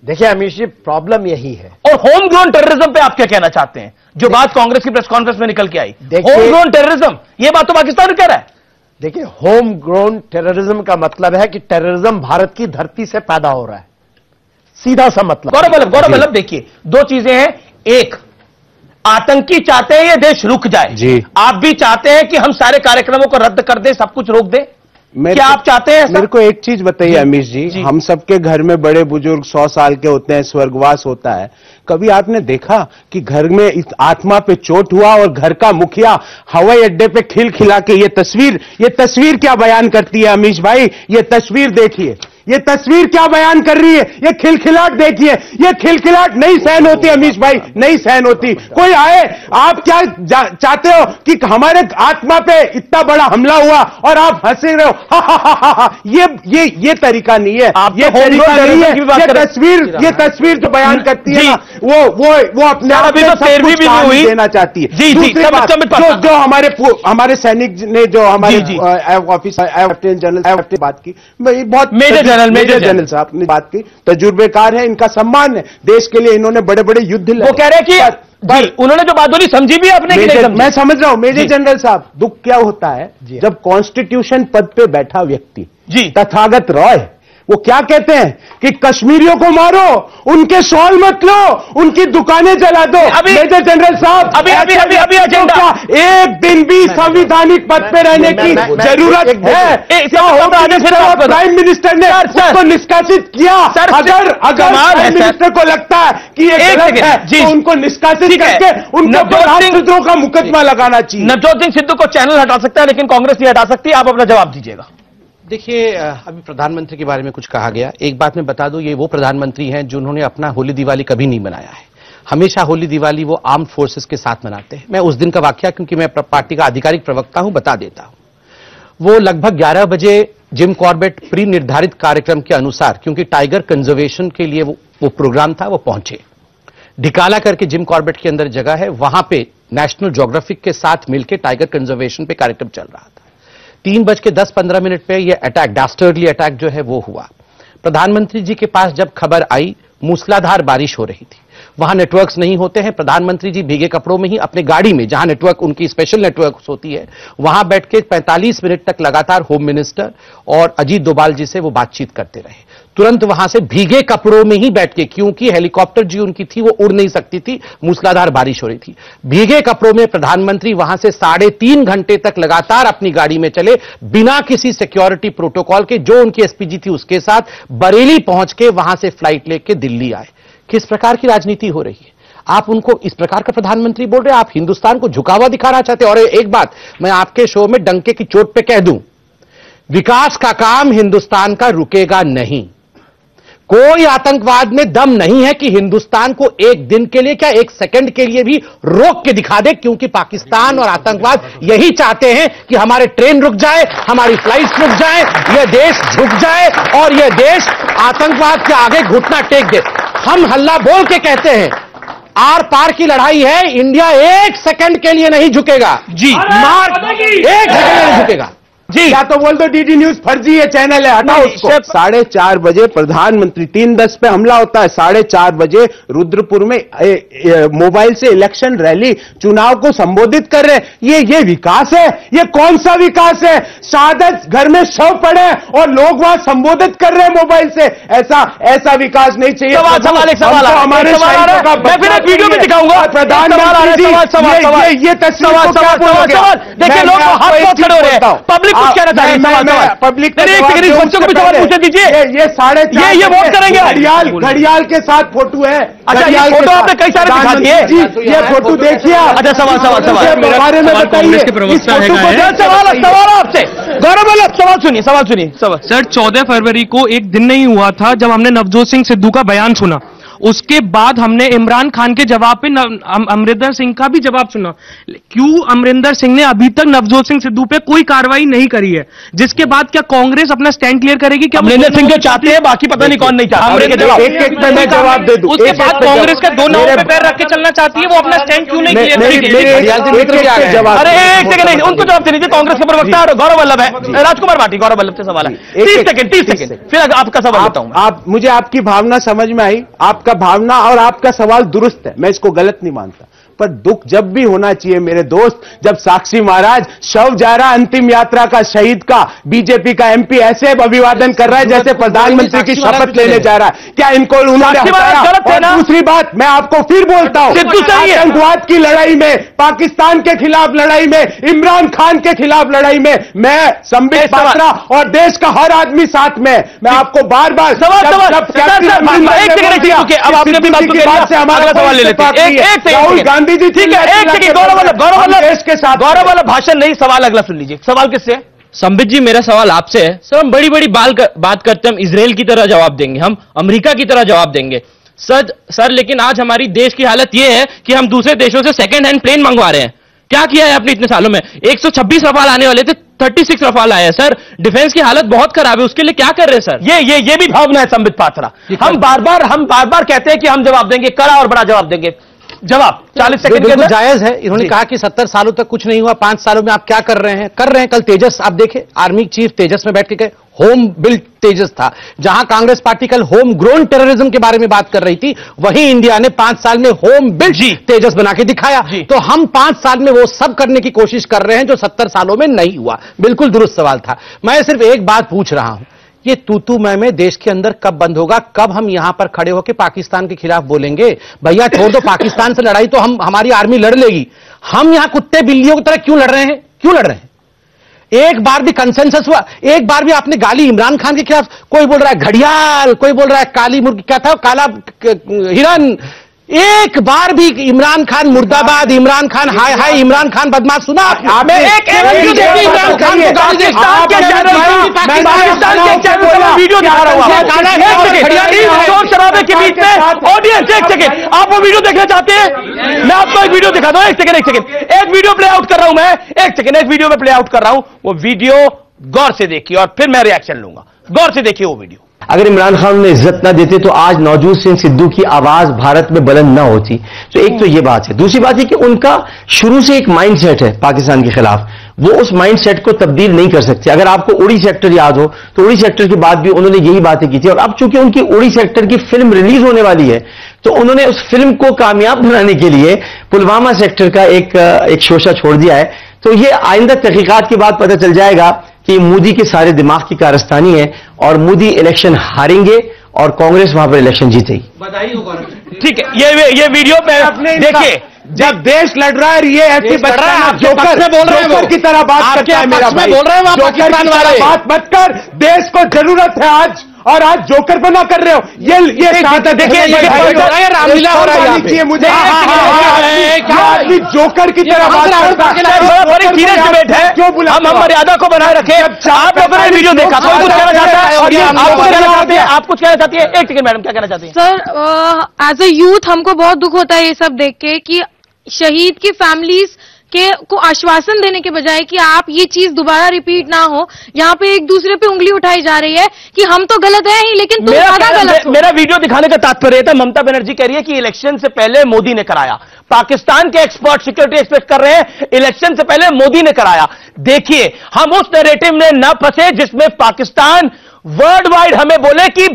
देखिए अमीश जी, प्रॉब्लम यही है। और होम ग्रोन टेररिज्म पे आप क्या कहना चाहते हैं, जो बात कांग्रेस की प्रेस कॉन्फ्रेंस में निकल के आई? होम ग्रोन टेररिज्म, ये बात तो पाकिस्तान कह रहा है। देखिए, होम ग्रोन टेररिज्म का मतलब है कि टेररिज्म भारत की धरती से पैदा हो रहा है, सीधा सा मतलब। गौरव वल्लभ देखिए, 2 चीजें हैं। एक, आतंकी चाहते हैं ये देश रुक जाए जी, आप भी चाहते हैं कि हम सारे कार्यक्रमों को रद्द कर दें, सब कुछ रोक दें, क्या आप चाहते हैं? मेरे को एक चीज बताइए अमीश जी, हम सबके घर में बड़े बुजुर्ग 100 साल के होते हैं, स्वर्गवास होता है, कभी आपने देखा कि घर में इस आत्मा पे चोट हुआ और घर का मुखिया हवाई अड्डे पे खिलखिला के ये तस्वीर क्या बयान करती है अमीश भाई? ये तस्वीर देखिए, ये तस्वीर क्या बयान कर रही है? ये खिलखिलाहट देखिए, ये खिलखिलाहट नहीं सहन होती अमीश भाई, नहीं सहन होती। कोई आए, आप क्या चाहते हो कि हमारे आत्मा पे इतना बड़ा हमला हुआ और आप हंसे रहे हो? हा हा हा हा। ये तरीका नहीं है, ये तरीका नहीं है। ये तस्वीर जो बयान करती है ना, वो अपने आप में सब कुछ कहानी देना चाहती है। दूसरी बात, जो हमारे सैनिक ने, जो हमारे ऑफिसर जनरल बात की, बहुत मेजर जनरल साहब ने बात की, तजुर्बेकार है, इनका सम्मान है, देश के लिए इन्होंने बड़े बड़े युद्ध लड़े। वो कह रहे हैं कि उन्होंने जो बात बोली समझी भी आपने कि नहीं समझी? मैं समझ रहा हूं मेजर जनरल साहब, दुख क्या होता है जब कॉन्स्टिट्यूशन पद पे बैठा व्यक्ति तथागत रॉय, वो क्या कहते हैं कि कश्मीरियों को मारो, उनके शॉल मत लो, उनकी दुकानें जला दो। मेजर जनरल साहब, अभी एजेंडा, एक दिन भी संवैधानिक पद पे रहने की जरूरत है? क्या होगा फिर? प्राइम मिनिस्टर ने उसको निष्कासित किया। अगर प्राइम मिनिस्टर को लगता है कि ये गलत है तो उनको निष्कासित करके उनके ऊपर राष्ट्रद्रोह का मुकदमा लगाना चाहिए। नवजोत सिंह सिद्धू को चैनल हटा सकता है, लेकिन कांग्रेस नहीं हटा सकती। आप अपना जवाब दीजिएगा। देखिए, अभी प्रधानमंत्री के बारे में कुछ कहा गया, एक बात मैं बता दूं, ये वो प्रधानमंत्री हैं जिन्होंने अपना होली दिवाली कभी नहीं मनाया है। हमेशा होली दिवाली वो आर्म्ड फोर्सेस के साथ मनाते हैं। मैं उस दिन का वाकया, क्योंकि मैं पार्टी का आधिकारिक प्रवक्ता हूं, बता देता हूं। वो लगभग 11 बजे जिम कॉर्बेट प्री निर्धारित कार्यक्रम के अनुसार, क्योंकि टाइगर कंजर्वेशन के लिए वो प्रोग्राम था, वो पहुंचे। ढिकाला करके जिम कॉर्बेट के अंदर जगह है, वहां पे नेशनल ज्योग्राफिक के साथ मिलकर टाइगर कंजर्वेशन पे कार्यक्रम चल रहा था। 3:10-15 पे ये अटैक, डास्टर्डली अटैक जो है वो हुआ। प्रधानमंत्री जी के पास जब खबर आई मूसलाधार बारिश हो रही थी, वहां नेटवर्क्स नहीं होते हैं, प्रधानमंत्री जी भीगे कपड़ों में ही अपने गाड़ी में, जहां नेटवर्क उनकी स्पेशल नेटवर्क होती है, वहां बैठ के 45 मिनट तक लगातार होम मिनिस्टर और अजीत डोभाल जी से वो बातचीत करते रहे। तुरंत वहां से भीगे कपड़ों में ही बैठ के, क्योंकि हेलीकॉप्टर जी उनकी थी वो उड़ नहीं सकती थी, मूसलाधार बारिश हो रही थी, भीगे कपड़ों में प्रधानमंत्री वहां से 3.5 घंटे तक लगातार अपनी गाड़ी में चले, बिना किसी सिक्योरिटी प्रोटोकॉल के। जो उनकी एसपीजी थी उसके साथ बरेली पहुंच के वहां से फ्लाइट लेके दिल्ली आए। किस प्रकार की राजनीति हो रही है? आप उनको इस प्रकार का प्रधानमंत्री बोल रहे हैं, आप हिंदुस्तान को झुका हुआ दिखाना चाहते हैं। और एक बात मैं आपके शो में डंके की चोट पे कह दूं, विकास का काम हिंदुस्तान का रुकेगा नहीं। कोई आतंकवाद में दम नहीं है कि हिंदुस्तान को एक दिन के लिए क्या एक सेकंड के लिए भी रोक के दिखा दे, क्योंकि पाकिस्तान और आतंकवाद यही चाहते हैं कि हमारे ट्रेन रुक जाए, हमारी फ्लाइट्स रुक जाए, यह देश झुक जाए और यह देश आतंकवाद के आगे घुटना टेक दे। हम हल्ला बोल के कहते हैं आर पार की लड़ाई है, इंडिया एक सेकंड के लिए नहीं झुकेगा जी, मार एक सेकंड नहीं झुकेगा जी। या तो बोल दो डीडी न्यूज फर्जी है चैनल है, हटाओ उसको। 4:30 बजे प्रधानमंत्री 3:10 पे हमला होता है, 4:30 बजे रुद्रपुर में मोबाइल से इलेक्शन रैली चुनाव को संबोधित कर रहे हैं। ये विकास है? ये कौन सा विकास है? शहादत घर में शव पड़े और लोग वहां संबोधित कर रहे हैं मोबाइल से, ऐसा विकास नहीं चाहिए। सवाल हमारे मैं फिर एक वीडियो में दिखाऊंगा प्रधानमंत्री ये तस्वीर देखिए, लोग हाथ खड़े हो रहे हैं, पब्लिक कुछ कहना चाहिए। पब्लिक बच्चों को भी सवाल पूछ दीजिए। ये 4:30 ये वोट करेंगे। घड़ियाल के साथ फोटो है। अच्छा, ये फोटो आपने कई सारे दिखा दिए, ये फोटो देखिए। अच्छा, सवाल बारे में बताइए। सवाल आपसे गौरव वल्लभ, सवाल सुनिए। सर, 14 फरवरी को एक दिन नहीं हुआ था जब हमने नवजोत सिंह सिद्धू का बयान सुना, उसके बाद हमने इमरान खान के जवाब पे अमरिंदर सिंह का भी जवाब सुना। क्यों अमरिंदर सिंह ने अभी तक नवजोत सिंह सिद्धू पे कोई कार्रवाई नहीं करी है? जिसके बाद क्या कांग्रेस अपना स्टैंड क्लियर करेगी? क्या अमरिंदर सिंह जो चाहते हैं, बाकी पता नहीं कौन नहीं चाहता। मैं जवाब दे दूं। उसके बाद कांग्रेस का 2 नाव पे पैर रख के चलना चाहती है, वो अपना स्टैंड क्यों नहीं क्लियर करेगी? अरे एक सेकंड, उनको जवाब देने दीजिए। कांग्रेस के प्रवक्ता गौरव वल्लभ है, राजकुमार भाटी, गौरव वल्लभ से सवाल है। 30 सेकंड, फिर आपका सवाल बताऊंगा। मुझे आपकी भावना समझ में आई, आपका भावना और आपका सवाल दुरुस्त है, मैं इसको गलत नहीं मानता, पर दुख जब भी होना चाहिए मेरे दोस्त, जब साक्षी महाराज शव जा रहा अंतिम यात्रा का, शहीद का, बीजेपी का एमपी ऐसे अभिवादन कर रहा है जैसे प्रधानमंत्री की शपथ लेने जा रहा है। क्या इनको उन्होंने हटाया? और दूसरी बात मैं आपको फिर बोलता हूं, आतंकवाद की लड़ाई में, पाकिस्तान के खिलाफ लड़ाई में, इमरान खान के खिलाफ लड़ाई में मैं संबित पात्रा और देश का हर आदमी साथ में। मैं आपको बार बार राहुल गांधी जी, ठीक है, एक सेकंड, गौरव वल्लभ देश के साथ, गौरव वल्लभ भाषण नहीं, सवाल अगला सुन लीजिए। सवाल किससे है? संबित जी, मेरा सवाल आपसे है। सर, हम बड़ी बड़ी बात करते हैं, हम इजराइल की तरह जवाब देंगे, हम अमेरिका की तरह जवाब देंगे सर, लेकिन आज हमारी देश की हालत यह है कि हम दूसरे देशों से सेकंड हैंड प्लेन मंगवा रहे हैं। क्या किया है आपने इतने सालों में? 126 रफाल आने वाले थे, 36 रफाल आए हैं। सर, डिफेंस की हालत बहुत खराब है, उसके लिए क्या कर रहे हैं सर? ये भी भावना है संबित पात्रा। हम बार बार कहते हैं कि हम जवाब देंगे, कड़ा और बड़ा जवाब देंगे। जवाब 40 सेकंड के अंदर जायज है। इन्होंने कहा कि 70 सालों तक कुछ नहीं हुआ, 5 सालों में आप क्या कर रहे हैं? कल तेजस आप देखें, आर्मी चीफ तेजस में बैठ के गए, होम बिल्ड तेजस था। जहां कांग्रेस पार्टी कल होम ग्रोन टेररिज्म के बारे में बात कर रही थी, वहीं इंडिया ने 5 साल में होम बिल्ड तेजस बना के दिखाया। तो हम 5 साल में वो सब करने की कोशिश कर रहे हैं जो 70 सालों में नहीं हुआ। बिल्कुल दुरुस्त सवाल था। मैं सिर्फ एक बात पूछ रहा हूं, ये तू मैं देश के अंदर कब बंद होगा? कब हम यहां पर खड़े होकर पाकिस्तान के खिलाफ बोलेंगे? भैया छोड़ दो, पाकिस्तान से लड़ाई तो हमारी आर्मी लड़ लेगी, हम यहां कुत्ते बिल्लियों की तरह क्यों लड़ रहे हैं? एक बार भी कंसेंसस हुआ? एक बार भी आपने गाली इमरान खान के खिलाफ? कोई बोल रहा है घड़ियाल, कोई बोल रहा है काली मुर्गी, क्या था काला हिरन। एक बार भी इमरान खान मुर्दाबाद, इमरान खान हाय हाय, इमरान खान बदमाश सुना आपने? एक वीडियो देखिए इमरान खान को गाली दे, पाकिस्तान के चैनल पर वीडियो दिखा रहा हूं शोर शराबे के बीच में। ऑडियंस एक सेकंड, आप वो वीडियो देखना चाहते हैं? मैं आपको एक वीडियो दिखा दूं। एक सेकंड, एक वीडियो प्ले आउट कर रहा हूं मैं, एक वीडियो में प्ले आउट कर रहा हूं। वो वीडियो गौर से देखिए और फिर मैं रिएक्शन लूंगा। गौर से देखिए वो वीडियो। अगर इमरान खान ने इज्जत ना देते तो आज नवजोत सिंह सिद्धू की आवाज भारत में बुलंद ना होती। तो एक तो ये बात है। दूसरी बात है कि उनका शुरू से एक माइंडसेट है पाकिस्तान के खिलाफ, वो उस माइंडसेट को तब्दील नहीं कर सकते। अगर आपको उड़ी सेक्टर याद हो तो उड़ी सेक्टर के बाद भी उन्होंने यही बातें की थी, और अब चूंकि उनकी उड़ी सेक्टर की फिल्म रिलीज होने वाली है तो उन्होंने उस फिल्म को कामयाब बनाने के लिए पुलवामा सेक्टर का एक शोशा छोड़ दिया है। तो ये आइंदा तहकीकात के बाद पता चल जाएगा कि मोदी के सारे दिमाग की कारस्तानी है और मोदी इलेक्शन हारेंगे और कांग्रेस वहां पर इलेक्शन जीतेगी। ठीक है, ये वीडियो पे अपने देखिए, जब देश लड़ रहा है ये ऐसी बच रहा है, जोकर की तरह बात करता है मेरा भाई, जोकर की तरह बात मत कर। देश को जरूरत है आज, और आज जोकर को ना कर रहे हो। ये देखिए रामलीला हो रहा है मुझे, आदमी जोकर की तरह बात करता है। बड़ी सीरियस डिबेट है, क्यों बोला हम मर्यादा को बनाए रखें। आप लोगों ने वीडियो देखा, कोई कुछ कहना चाहता है? आप कुछ कहना चाहती है? एक सेकंड मैडम, क्या कहना चाहती है? सर, एज ए यूथ हमको बहुत दुख होता है ये सब देख के कि शहीद की फैमिलीज को आश्वासन देने के बजाय कि आप ये चीज दोबारा रिपीट ना हो, यहाँ पे एक दूसरे पे उंगली उठाई जा रही है कि हम तो गलत है ही लेकिन तुम ज्यादा गलत हो। मेरा वीडियो दिखाने का तात्पर्य था, ममता बनर्जी कह रही है कि इलेक्शन से पहले मोदी ने कराया। पाकिस्तान के एक्सपर्ट सिक्योरिटी एक्सपर्ट कर रहे हैं इलेक्शन से पहले मोदी ने कराया। देखिए, हम उस नैरेटिव में न फंसे जिसमें पाकिस्तान वर्ल्ड वाइड हमें बोले कि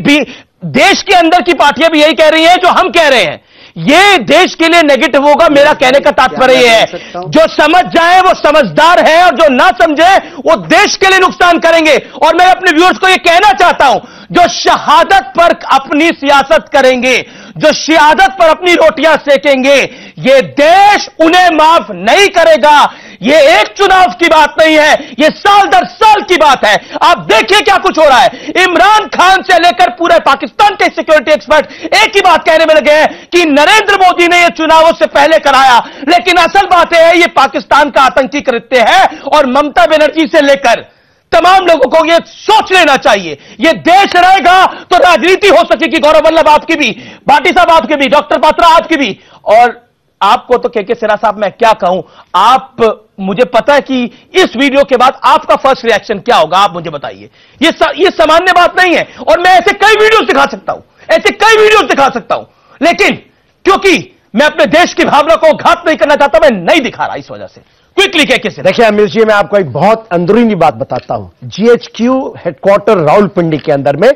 देश के अंदर की पार्टियां भी यही कह रही हैं जो हम कह रहे हैं। ये देश के लिए नेगेटिव होगा। मेरा कहने का तात्पर्य है, जो समझ जाए वो समझदार है और जो ना समझे वो देश के लिए नुकसान करेंगे। और मैं अपने व्यूअर्स को ये कहना चाहता हूं, जो शहादत पर अपनी सियासत करेंगे, जो शहादत पर अपनी रोटियां सेकेंगे, ये देश उन्हें माफ नहीं करेगा। ये एक चुनाव की बात नहीं है, ये साल दर साल की बात है। आप देखिए क्या कुछ हो रहा है। इमरान खान से लेकर पूरे पाकिस्तान के सिक्योरिटी एक्सपर्ट एक ही बात कहने में लगे हैं कि नरेंद्र मोदी ने ये चुनावों से पहले कराया। लेकिन असल बात है ये पाकिस्तान का आतंकी कृत्य है और ममता बनर्जी से लेकर तमाम लोगों को यह सोच लेना चाहिए, यह देश रहेगा तो राजनीति हो सकेगी। गौरव वल्लभ आपकी भी, भाटी साहब आपकी भी, डॉक्टर पात्रा आपकी भी, और आपको तो के सिन्हा साहब मैं क्या कहूं। आप, मुझे पता है कि इस वीडियो के बाद आपका फर्स्ट रिएक्शन क्या होगा, आप मुझे बताइए। ये सामान्य बात नहीं है और मैं ऐसे कई वीडियोस दिखा सकता हूं, ऐसे कई वीडियोस दिखा सकता हूं, लेकिन क्योंकि मैं अपने देश की भावना को घात नहीं करना चाहता, मैं नहीं दिखा रहा। इस वजह से क्विकली कैसे देखिए अमित जी, मैं आपको एक बहुत अंदरूनी बात बताता हूं। जीएचक्यू हेडक्वार्टर रावलपिंडी के अंदर में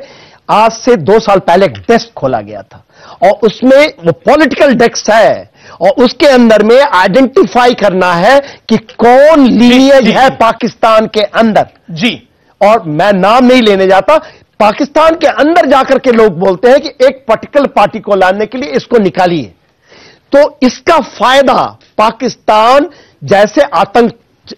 आज से 2 साल पहले एक डेस्क खोला गया था और उसमें वो पॉलिटिकल डेस्क है और उसके अंदर में आइडेंटिफाई करना है कि कौन लीनियज है पाकिस्तान के अंदर। जी, और मैं नाम नहीं लेने जाता, पाकिस्तान के अंदर जाकर के लोग बोलते हैं कि एक पर्टिकुलर पार्टी को लाने के लिए इसको निकालिए। तो इसका फायदा पाकिस्तान जैसे आतंक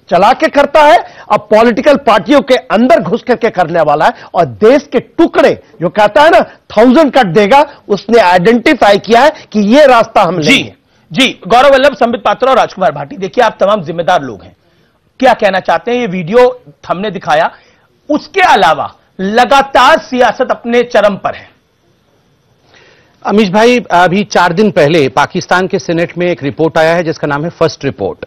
चला के करता है, अब पॉलिटिकल पार्टियों के अंदर घुस करके करने वाला है और देश के टुकड़े जो कहता है ना 1000 कट देगा, उसने आइडेंटिफाई किया है कि यह रास्ता हम लेंगे। जी, गौरव वल्लभ, संबित पात्रा और राजकुमार भाटी, देखिए आप तमाम जिम्मेदार लोग हैं, क्या कहना चाहते हैं? ये वीडियो हमने दिखाया, उसके अलावा लगातार सियासत अपने चरम पर है। अमीश भाई, अभी 4 दिन पहले पाकिस्तान के सेनेट में एक रिपोर्ट आया है जिसका नाम है फर्स्ट रिपोर्ट।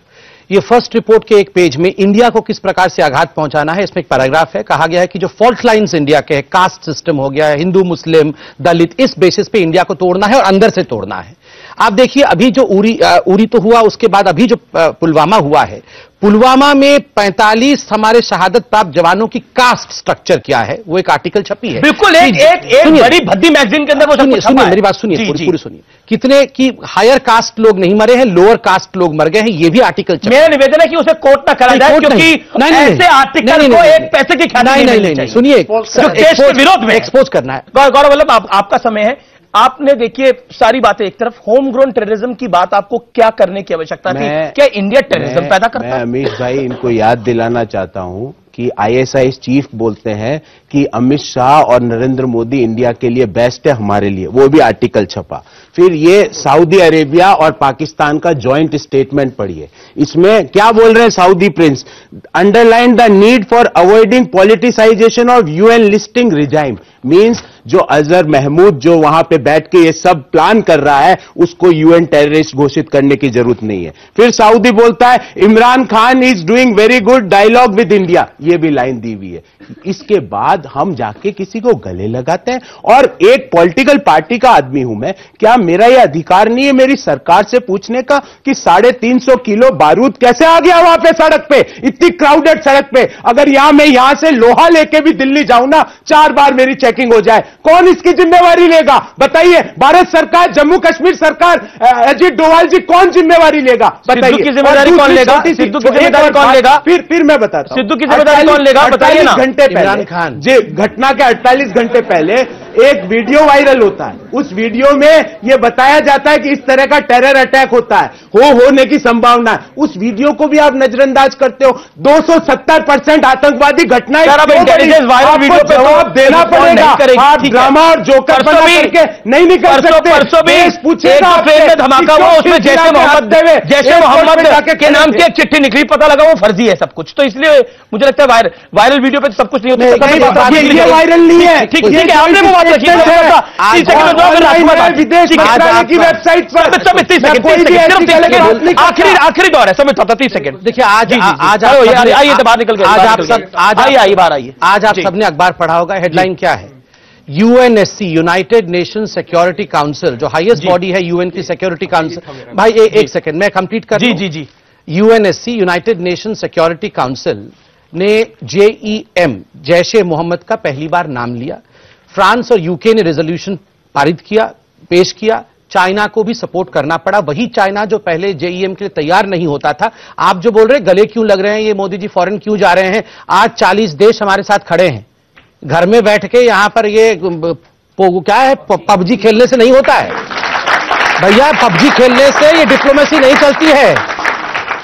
ये फर्स्ट रिपोर्ट के एक पेज में इंडिया को किस प्रकार से आघात पहुंचाना है, इसमें एक पैराग्राफ है। कहा गया है कि जो फॉल्ट लाइंस इंडिया के है, कास्ट सिस्टम हो गया है, हिंदू मुस्लिम दलित, इस बेसिस पे इंडिया को तोड़ना है और अंदर से तोड़ना है। आप देखिए, अभी जो उरी तो हुआ, उसके बाद अभी जो पुलवामा हुआ है, पुलवामा में 45 हमारे शहादत प्राप्त जवानों की कास्ट स्ट्रक्चर क्या है, वो एक आर्टिकल छपी है। बिल्कुल, एक बड़ी भद्दी मैगजीन के अंदर वो सुनिए, मेरी बात सुनिए, पूरी सुनिए। कितने की हायर कास्ट लोग नहीं मरे हैं, लोअर कास्ट लोग मर गए हैं, ये भी आर्टिकल छपा। मेरा निवेदन है कि उसे कोर्ट ना करा जाए, क्योंकि ऐसे आर्टिकल को एक पैसे की ख्याति नहीं, सुनिए, जो देश के विरोध में एक्सपोज करना है। गौरव वल्लभ, आपका समय है। आपने देखिए सारी बातें एक तरफ, होम ग्रोन टेररिज्म की बात, आपको क्या करने की आवश्यकता थी? क्या इंडिया टेररिज्म पैदा करता है? मैं अमित भाई इनको याद दिलाना चाहता हूं कि आईएसआई चीफ बोलते हैं कि अमित शाह और नरेंद्र मोदी इंडिया के लिए बेस्ट है, हमारे लिए, वो भी आर्टिकल छपा। फिर ये सऊदी अरेबिया और पाकिस्तान का जॉइंट स्टेटमेंट पढ़िए, इसमें क्या बोल रहे हैं Saudi Prince, underline the need for avoiding politicisation of UN listing regime, means जो अजहर महमूद जो वहां पे बैठ के ये सब प्लान कर रहा है उसको यूएन टेररिस्ट घोषित करने की जरूरत नहीं है। फिर सऊदी बोलता है Imran Khan is doing very good dialogue with India, ये भी लाइन दी हुई है। इसके बाद हम जाके किसी को गले लगाते हैं। और एक पॉलिटिकल पार्टी का आदमी हूं मैं, क्या मेरा यह अधिकार नहीं है मेरी सरकार से पूछने का कि 350 किलो बारूद कैसे आ गया वहां पे सड़क पे, इतनी क्राउडेड सड़क पे? अगर मैं यहां से लोहा लेके भी दिल्ली जाऊं ना, 4 बार मेरी चेकिंग हो जाए, कौन इसकी जिम्मेवारी लेगा? बताइए। भारत सरकार, जम्मू कश्मीर सरकार, अजीत डोभाल जी कौन जिम्मेवारी लेगा? बताइए। सिद्धू की जिम्मेदारी कौन लेगा? सिद्धू की जिम्मेदारी कौन लेगा? फिर मैं बताता हूं। सिद्धू की जिम्मेदारी कौन लेगा? बताइए ना। घंटे पहले जी, घटना के 48 घंटे पहले एक वीडियो वायरल होता है। उस वीडियो में यह बताया जाता है कि इस तरह का टेरर अटैक होता है, होने की संभावना है। उस वीडियो को भी आप नजरअंदाज करते हो। 270% आतंकवादी घटनाएं वायरल वीडियो पे जवाब देना पड़ेगा। आप ड्रामा और जोकर बना करके नहीं निकल सकते। परसों भी पूछेगा ट्रेन में धमाका हुआ, उसमें जैसे मोहम्मद के नाम की एक चिट्ठी निकली, पता लगा वो फर्जी है सब कुछ। तो इसलिए मुझे लगता है वायरल वीडियो पे तो सब कुछ नहीं होता। ये वायरल नहीं है। ठीक है, आपने वो बात रखी है। विदेश मंत्रालय की वेबसाइट पर आखिरी दौर है, समय 30 सेकंड। देखिए आज आइए बाहर निकल गए। आज आप सबने अखबार पढ़ा होगा। हेडलाइन क्या है? UNSC, united nation security council, जो हाईएस्ट बॉडी है यूएन की सिक्योरिटी काउंसिल। भाई एक सेकंड मैं कंप्लीट कर दूं। जी। UNSC, united nation security council ने जेईएम, जैश ए मोहम्मद का पहली बार नाम लिया। फ्रांस और यूके ने रेजोल्यूशन पारित किया, पेश किया। चाइना को भी सपोर्ट करना पड़ा। वही चाइना जो पहले जेईएम के लिए तैयार नहीं होता था। आप जो बोल रहे हैं गले क्यों लग रहे हैं, ये मोदी जी फॉरेन क्यों जा रहे हैं, आज 40 देश हमारे साथ खड़े हैं। घर में बैठ के यहां पर ये क्या है, पबजी खेलने से नहीं होता है भैया। पबजी खेलने से ये डिप्लोमेसी नहीं चलती है।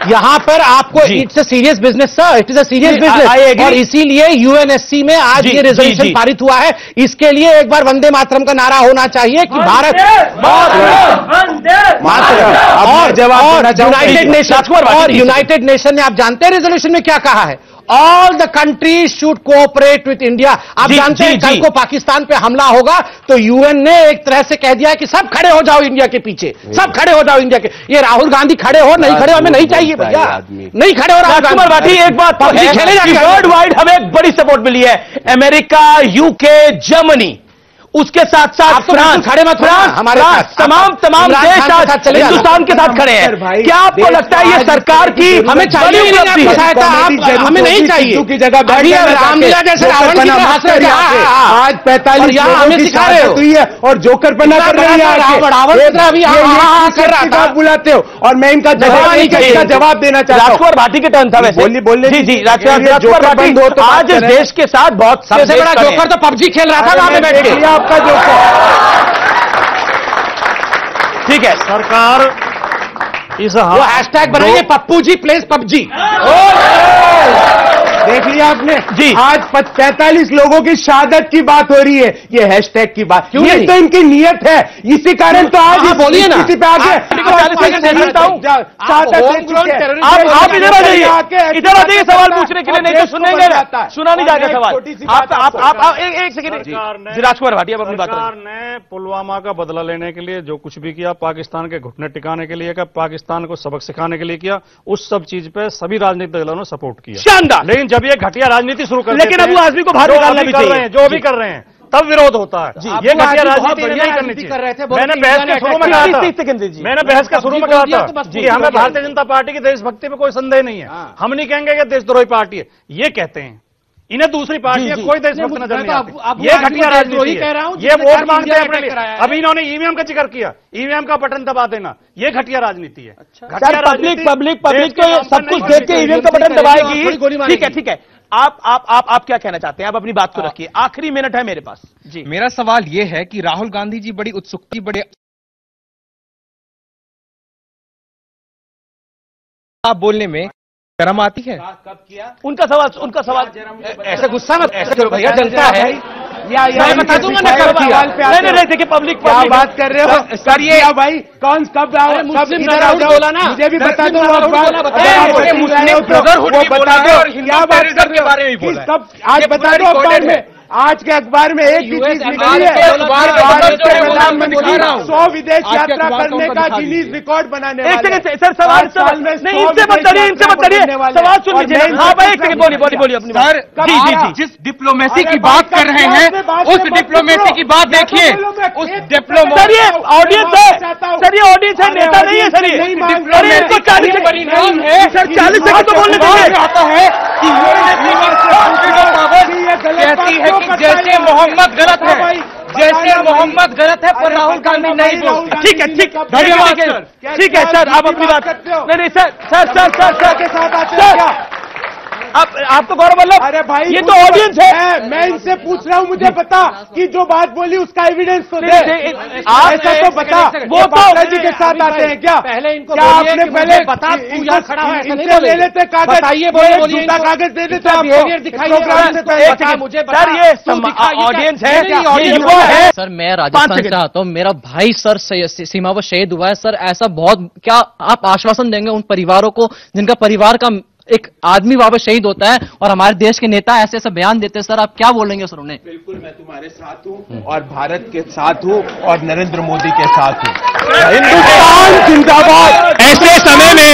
यहां पर आपको it's a serious business sir, it is a serious business. और इसीलिए यूएनएससी में आज ये रेजोल्यूशन पारित हुआ है। इसके लिए एक बार वंदे मातरम का नारा होना चाहिए कि भारत और यूनाइटेड नेशन ने, आप जानते हैं रेजोल्यूशन में क्या कहा है? All the countries should cooperate with India. आप जानते हैं कल को पाकिस्तान पे हमला होगा तो यूएन ने एक तरह से कह दिया कि सब खड़े हो जाओ इंडिया के पीछे, सब खड़े हो जाओ इंडिया के। ये राहुल गांधी खड़े हो नहीं खड़े हो हमें नहीं चाहिए भैया, नहीं खड़े हो राहुल गांधी। एक बात वर्ल्ड वाइड हमें एक बड़ी सपोर्ट मिली है। अमेरिका, यूके, जर्मनी, उसके साथ साथ फ्रांस, हमारे तमाम देश आज हिंदुस्तान के साथ खड़े हैं। क्या आपको लगता है ये सरकार की हमें चाहिए हमें नहीं चाहिए की जगह रामलीला जैसे रावण की तरह हंस रहे थे आज 45 हमें सिखा रहे हो और जोकर बना कर रही है रावण की तरह अभी कर रहा था बुलाते हो और मैं इनका जवाब देना चाहता हूं। राजकुमार भाटी के टर्न था वैसे। बोलिए जी राजकुमार भाटी आज इस देश के साथ बहुत सबसे बड़ा जोकर तो पबजी खेल रहा था वहां पे बैठ के। आपका जो ठीक है सरकार इस वो हैशटैग बनाइए पप्पू जी प्लेस पबजी। देख लिया आपने जी। आज 45 लोगों की शहादत की बात हो रही है, ये हैशटैग की बात क्यों? ये तो इनकी नियत है, इसी कारण तो आज बोलिए ना आप इधर आ जाइए सवाल पूछने के लिए, नहीं तो सुनेंगे सुना नहीं जाएगा सवाल। आप एक सेकंड राजकुमार भाटी अपनी बात। सरकार ने पुलवामा का बदला लेने के लिए जो कुछ भी किया, पाकिस्तान के घुटने टिकाने के लिए, पाकिस्तान को सबक सिखाने के लिए किया, उस सब चीज पे सभी राजनीतिक दलों ने सपोर्ट किया। शानदार। लेकिन जब ये घटिया राजनीति शुरू कर लेकिन अबू आजमी को बाहर निकालना भी चाहिए, जो भी कर रहे हैं तब विरोध होता है। ये घटिया राजनीति नहीं करनी चाहिए। मैंने बहस के शुरू में कहा था कि हमें भारतीय जनता पार्टी की देशभक्ति में कोई संदेह नहीं है। हम नहीं कहेंगे कि देशद्रोही पार्टी है, ये कहते हैं। इन्हें दूसरी पार्टी है कोई देशभक्त नजर नहीं आती। ये घटिया राजनीति है, ये वोट मांगते हैं अपने लिए। अभी इन्होंने ईवीएम का जिक्र किया, ईवीएम का बटन दबा देना, ये घटिया राजनीति है। पब्लिक तो सब कुछ देख के ईवीएम का बटन दबाएगी। ठीक है आप क्या कहना चाहते हैं? आप अपनी बात को रखिए, आखिरी मिनट है मेरे पास जी। मेरा सवाल यह है कि राहुल गांधी जी बड़ी उत्सुकता बड़े आप बोलने में शर्म आती है? कब किया? उनका सवाल ऐसे गुस्सा मत ऐसे करो भैया, जनता है मैं बता दूंगा ना कब किया। नहीं देखिए पब्लिक क्या बात कर रहे हो सर? ये भाई कौन कब बोला ना, मुझे भी बता दो। ब्रदरहुड की बारे में बोला है और हिंदू टेररिज्म के बारे में बोला है। आज बता दो अखबार में आज के अखबार में एक भी चीज निकली है। भारत के प्रधानमंत्री 100 विदेश यात्रा करने का गिनीज रिकॉर्ड बनाने वाले। एक सेकंड सर, सवाल नहीं, इनसे मत करिए, सवाल सुन लीजिए। हाँ भाई, एक सेकंड बोलिए अपनी सर। जी, जिस डिप्लोमेसी की बात कर रहे हैं उस डिप्लोमेसी की बात देखिए। उस डिप्लोमेसी सर, ये ऑडियंस है, सर ये ऑडियंस है, नेता नहीं है सर। इनको 40 सेकंड है सर, 40 सेकंड तो बोलने दीजिए। आता है कि कहती है कि जैसे मोहम्मद गलत है, जैसे मोहम्मद गलत है पर राहुल गांधी नहीं बोलते। ठीक है, धन्यवाद। ठीक है सर, आप अपनी बात नहीं सर के साथ आते हैं क्या? आप तो गौरव वल्लभ, अरे भाई ये तो ऑडियंस है। मैं इनसे पूछ रहा हूँ, मुझे बता कि जो बात बोली उसका एविडेंस तो दे। आप ऐसा तो बता, वो बाबा जी के साथ आते हैं क्या? पहले इनको क्या आपने पहले बता खड़ा है, इनसे ले लेते कागज, बताइए, बोलिए कागज दे देते बिहेवियर दिखाइए से पहले। मुझे सर, ये ऑडियंस है, ये युवा है। सर मैं राजस्थान से आता हूँ, मेरा भाई सर सीमा पर शहीद हुआ है। सर ऐसा बहुत, क्या आप आश्वासन देंगे उन परिवारों को जिनका परिवार का एक आदमी वहां पर शहीद होता है और हमारे देश के नेता ऐसे ऐसे बयान देते हैं? सर आप क्या बोलेंगे सर उन्हें? बिल्कुल, मैं तुम्हारे साथ हूँ और भारत के साथ हूँ और नरेंद्र मोदी के साथ हूँ। हिंदुस्तान जिंदाबाद। ऐसे समय में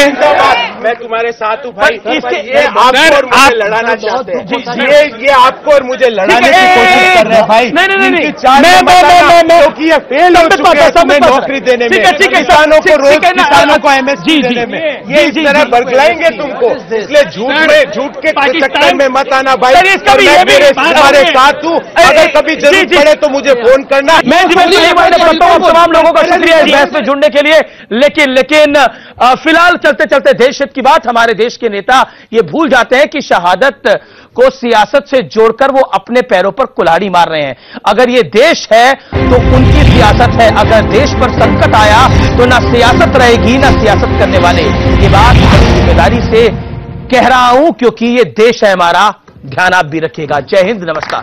मैं तुम्हारे साथ हूँ भाई। इसके ये आपको और मुझे लड़ाना चाहते हैं, ये आपको और मुझे लड़ाने की कोशिश कर रहे हैं भाई। नहीं, क्योंकि ये फेल हो चुके हैं तुम्हें नौकरी देने में, किसानों को रोज, किसानों को एमएसपी देने में, ये इस तरह बरगलाएंगे तुमको। इसलिए झूठ के चक्कर में मत आना भाई। मैं तुम्हारे साथ हूँ, अगर कभी जरूरत पड़े तो मुझे फोन करना। मैं तमाम लोगों का शुक्रिया इस बहस में जुड़ने के लिए। लेकिन फिलहाल चलते चलते देश हित की बात, हमारे देश के नेता ये भूल जाते हैं कि शहादत को सियासत से जोड़कर वो अपने पैरों पर कुल्हाड़ी मार रहे हैं। अगर ये देश है तो उनकी सियासत है, अगर देश पर संकट आया तो ना सियासत रहेगी ना सियासत करने वाले। ये बात बड़ी जिम्मेदारी से कह रहा हूं क्योंकि ये देश है हमारा। ध्यान आप भी रखिएगा। जय हिंद, नमस्कार।